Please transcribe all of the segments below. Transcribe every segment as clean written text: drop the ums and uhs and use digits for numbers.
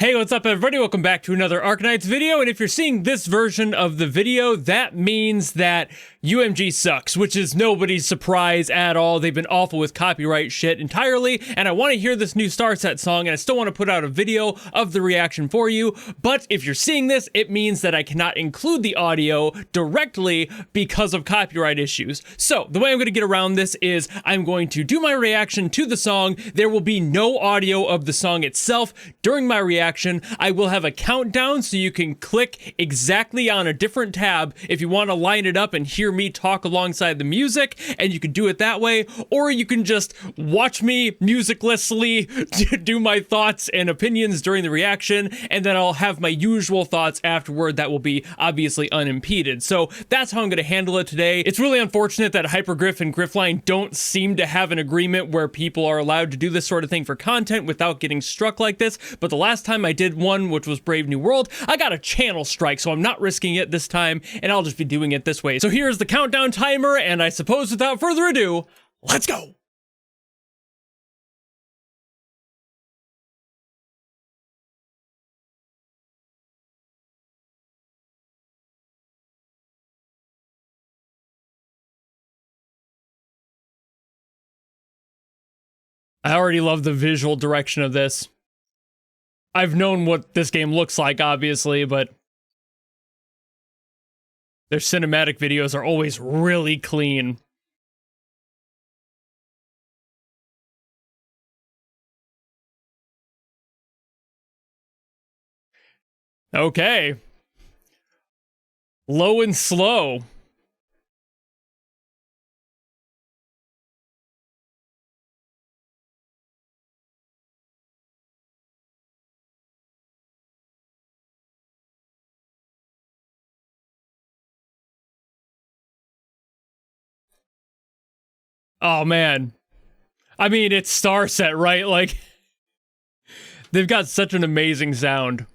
Hey, what's up everybody? Welcome back to another Arknights video, and if you're seeing this version of the video, that means that UMG sucks, which is nobody's surprise at all. They've been awful with copyright shit entirely, and I want to hear this new Starset song, and I still want to put out a video of the reaction for you, but if you're seeing this, it means that I cannot include the audio directly because of copyright issues. So, the way I'm going to get around this is I'm going to do my reaction to the song. There will be no audio of the song itself during my reaction. I will have a countdown so you can click exactly on a different tab if you want to line it up and hear me talk alongside the music, and you can do it that way, or you can just watch me musiclessly do my thoughts and opinions during the reaction, and then I'll have my usual thoughts afterward that will be obviously unimpeded. So that's how I'm going to handle it today. It's really unfortunate that Hypergriff and Griffline don't seem to have an agreement where people are allowed to do this sort of thing for content without getting struck like this, but the last time I did one, which was Brave New World, I got a channel strike, so I'm not risking it this time, and I'll just be doing it this way. So here's the countdown timer, and I suppose without further ado, let's go! I already love the visual direction of this. I've known what this game looks like, obviously, but their cinematic videos are always really clean. Okay. Low and slow. Oh, man. I mean, it's Starset, right? Like, they've got such an amazing sound.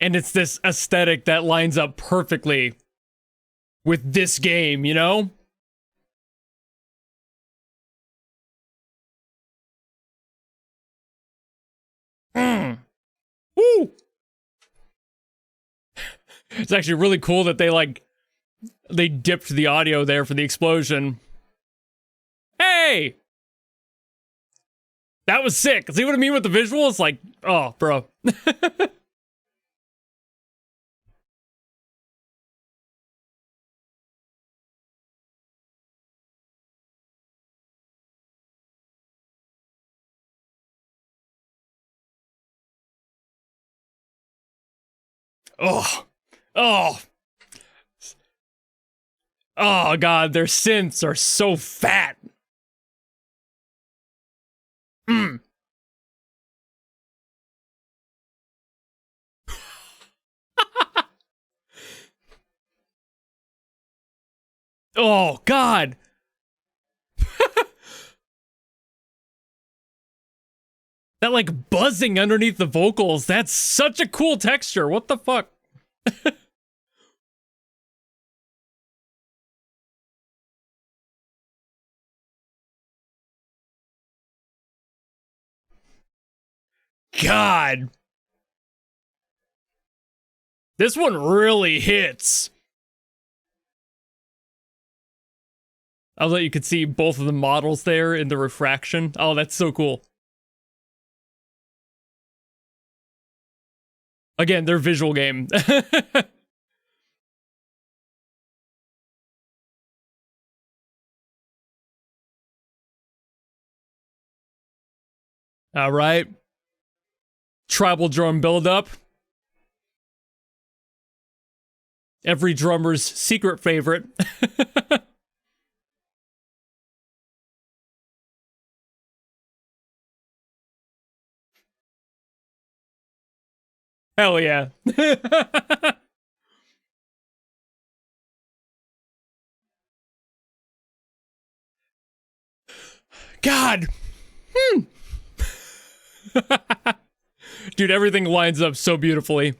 And it's this aesthetic that lines up perfectly with this game, you know? Woo! It's actually really cool that they dipped the audio there for the explosion. Hey! That was sick. See what I mean with the visuals? Like, oh, bro. Oh. Oh. Oh, God, their synths are so fat. Mm. Oh, God. That, like, buzzing underneath the vocals, that's such a cool texture. What the fuck? God. This one really hits. I love that you could see both of the models there in the refraction. Oh, that's so cool. Again, their visual game. All right. Tribal drum buildup. Every drummer's secret favorite. Hell yeah. God. Dude, everything lines up so beautifully.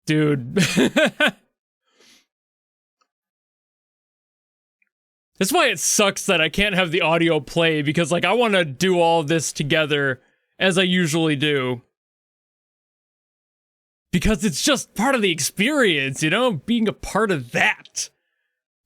Dude. That's why it sucks that I can't have the audio play, because like I want to do all this together as I usually do. Because it's just part of the experience, you know, being a part of that.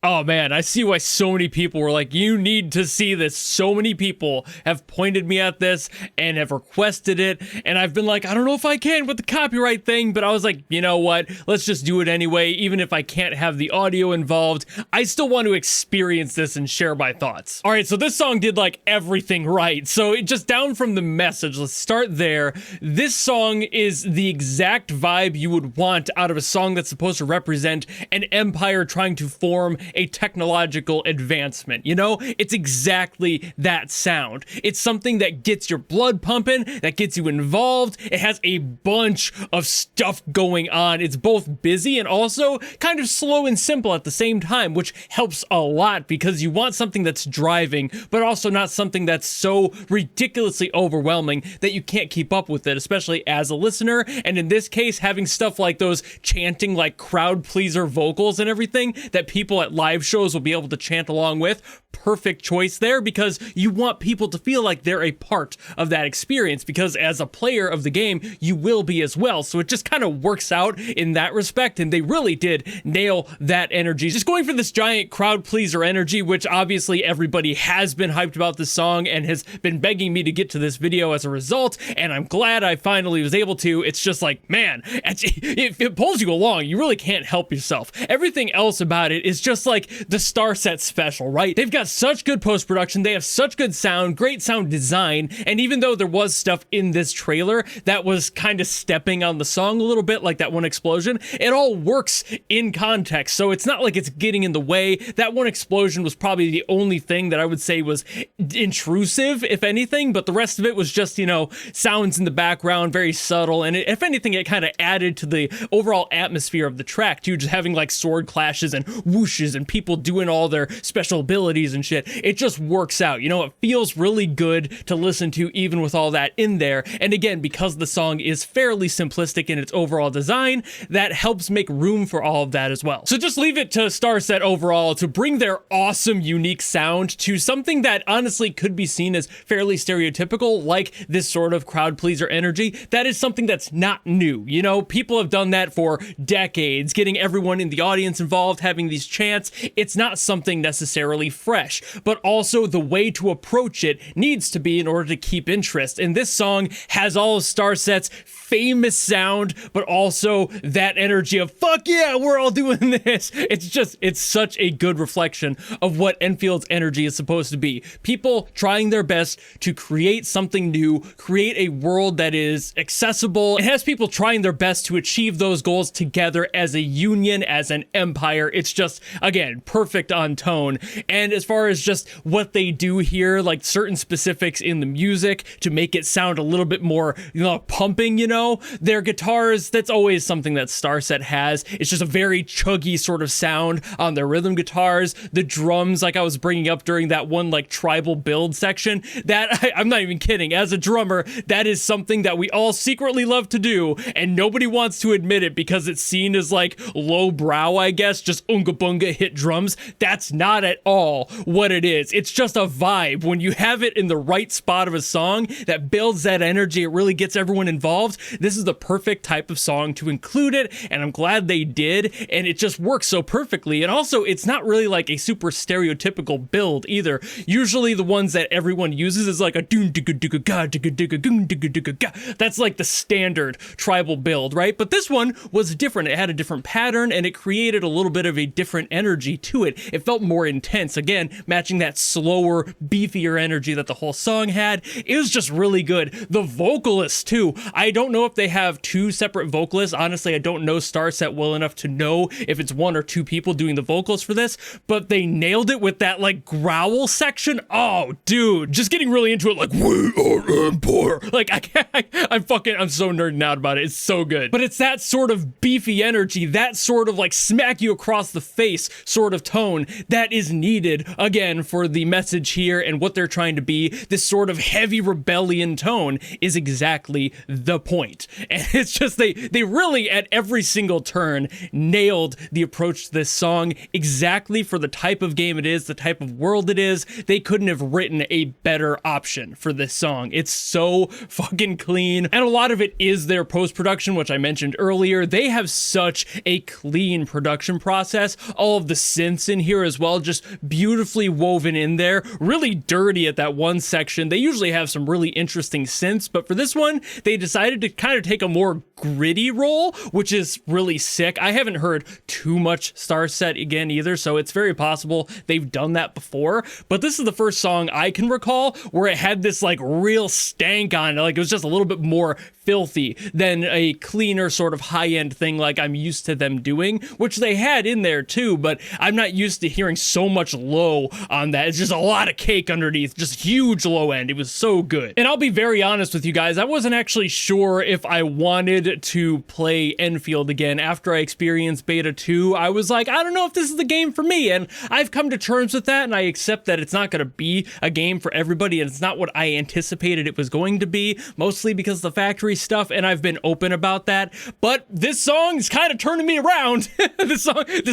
Oh man, I see why so many people were like, you need to see this. So many people have pointed me at this and have requested it. And I've been like, I don't know if I can with the copyright thing, but I was like, you know what? Let's just do it anyway. Even if I can't have the audio involved, I still want to experience this and share my thoughts. All right, so this song did like everything right. So it just down from the message, let's start there. This song is the exact vibe you would want out of a song that's supposed to represent an empire trying to form a technological advancement, you know? It's exactly that sound. It's something that gets your blood pumping, that gets you involved. It has a bunch of stuff going on. It's both busy and also kind of slow and simple at the same time, which helps a lot because you want something that's driving, but also not something that's so ridiculously overwhelming that you can't keep up with it, especially as a listener. And in this case, having stuff like those chanting, like crowd pleaser vocals and everything that people at live shows will be able to chant along with. Perfect choice there, because you want people to feel like they're a part of that experience, because as a player of the game, you will be as well. So it just kind of works out in that respect, and they really did nail that energy. Just going for this giant crowd pleaser energy, which obviously everybody has been hyped about this song and has been begging me to get to this video as a result, and I'm glad I finally was able to. It's just like, man, it pulls you along. You really can't help yourself. Everything else about it is just like the Starset special, right? They've got such good post-production, they have such good sound, great sound design, and even though there was stuff in this trailer that was kind of stepping on the song a little bit, like that one explosion, it all works in context, so it's not like it's getting in the way. That one explosion was probably the only thing that I would say was intrusive, if anything, but the rest of it was just, you know, sounds in the background, very subtle, and if anything, it kind of added to the overall atmosphere of the track, too, just having like sword clashes and whooshes and people doing all their special abilities and shit. It just works out, you know. It feels really good to listen to even with all that in there, and again, because the song is fairly simplistic in its overall design, that helps make room for all of that as well. So just leave it to Starset overall to bring their awesome unique sound to something that honestly could be seen as fairly stereotypical, like this sort of crowd pleaser energy. That is something that's not new, you know. People have done that for decades, getting everyone in the audience involved, having these chants. It's not something necessarily fresh, but also the way to approach it needs to be in order to keep interest. And this song has all of Starset's famous sound, but also that energy of, fuck yeah, we're all doing this. It's such a good reflection of what Enfield's energy is supposed to be. People trying their best to create something new, create a world that is accessible. It has people trying their best to achieve those goals together as a union, as an empire. It's just, again, perfect on tone. And as far as just what they do here, like certain specifics in the music to make it sound a little bit more, you know, pumping, you know, their guitars, that's always something that Starset has. It's just a very chuggy sort of sound on their rhythm guitars. The drums, like I was bringing up during that one like tribal build section, that I'm not even kidding, as a drummer, that is something that we all secretly love to do, and nobody wants to admit it because it's seen as like low brow, I guess, just unga bunga hit drums. That's not at all what it is. It's just a vibe. When you have it in the right spot of a song that builds that energy, it really gets everyone involved. This is the perfect type of song to include it, and I'm glad they did, and it just works so perfectly. And also, it's not really like a super stereotypical build either. Usually the ones that everyone uses is like a doon digga digga ga digga digga goon digga digga ga. That's like the standard tribal build, right? But this one was different. It had a different pattern, and it created a little bit of a different energy to it. It felt more intense, again, matching that slower, beefier energy that the whole song had. It was just really good. The vocalists too. I don't know if they have two separate vocalists. Honestly, I don't know Starset well enough to know if it's one or two people doing the vocals for this, but they nailed it with that like growl section. Oh, dude, just getting really into it, like, we are Empire. Like, I'm so nerding out about it. It's so good. But it's that sort of beefy energy, that sort of like smack you across the face sort of tone that is needed, again, for the message here and what they're trying to be. This sort of heavy rebellion tone is exactly the point. point. And it's just, they really at every single turn nailed the approach to this song exactly for the type of game it is, the type of world it is. They couldn't have written a better option for this song. It's so fucking clean. And a lot of it is their post-production, which I mentioned earlier. They have such a clean production process. All of the synths in here as well, just beautifully woven in there. Really dirty at that one section. They usually have some really interesting synths, but for this one, they decided to kind of take a more gritty role, which is really sick. I haven't heard too much Starset again either, so it's very possible they've done that before, but this is the first song I can recall where it had this like real stank on it. Like it was just a little bit more filthy than a cleaner sort of high-end thing like I'm used to them doing, which they had in there too, but I'm not used to hearing so much low on that. It's just a lot of cake underneath, just huge low end. It was so good. And I'll be very honest with you guys, I wasn't actually sure if I wanted to play Endfield again after I experienced Beta 2. I was like, I don't know if this is the game for me, and I've come to terms with that, and I accept that it's not going to be a game for everybody, and it's not what I anticipated it was going to be, mostly because of the factory stuff, and I've been open about that. But this song is kind of turning me around. This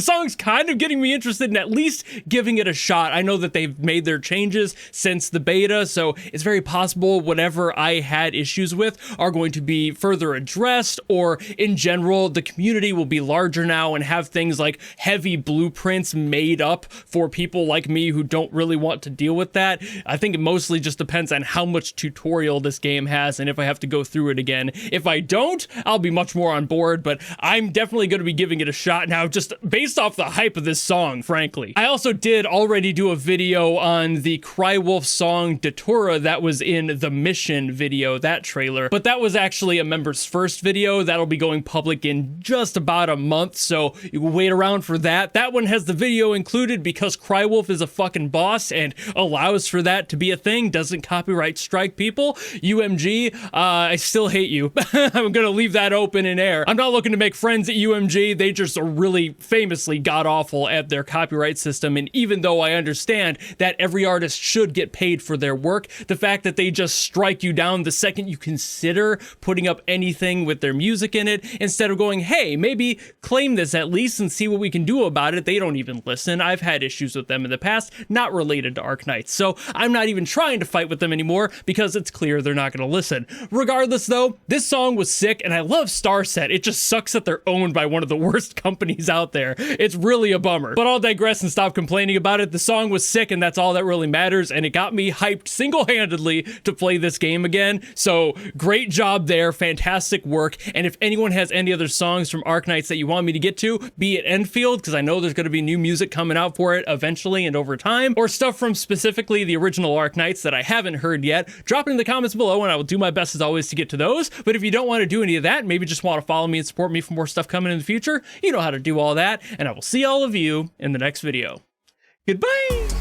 song's kind of getting me interested in at least giving it a shot. I know that they've made their changes since the beta, so it's very possible whatever I had issues with are going to be further addressed, or in general, the community will be larger now and have things like heavy blueprints made up for people like me who don't really want to deal with that. I think it mostly just depends on how much tutorial this game has and if I have to go through it again. If I don't, I'll be much more on board, but I'm definitely going to be giving it a shot now, just based off the hype of this song, frankly. I also did already do a video on the Crywolf song Datura that was in the Mission video, that trailer, but that was actually a member's first video. That'll be going public in just about a month, so you can wait around for that. That one has the video included because Crywolf is a fucking boss and allows for that to be a thing, doesn't copyright strike people. UMG, I still hate you. I'm gonna leave that open in air. I'm not looking to make friends at UMG. They just are really famously god-awful at their copyright system, and even though I understand that every artist should get paid for their work, the fact that they just strike you down the second you consider putting up anything with their music in it, instead of going, hey, maybe claim this at least and see what we can do about it, they don't even listen. I've had issues with them in the past, not related to Arknights, so I'm not even trying to fight with them anymore because it's clear they're not going to listen. Regardless though, this song was sick, and I love Starset. It just sucks that they're owned by one of the worst companies out there. It's really a bummer, but I'll digress and stop complaining about it. The song was sick, and that's all that really matters, and it got me hyped single-handedly to play this game again, so great job there, fantastic work. And if anyone has any other songs from Arknights that you want me to get to, be it Endfield, because I know there's going to be new music coming out for it eventually and over time, or stuff from specifically the original Arknights that I haven't heard yet, drop it in the comments below and I will do my best as always to get to those. But if you don't want to do any of that, maybe just want to follow me and support me for more stuff coming in the future, you know how to do all that, and I will see all of you in the next video. Goodbye!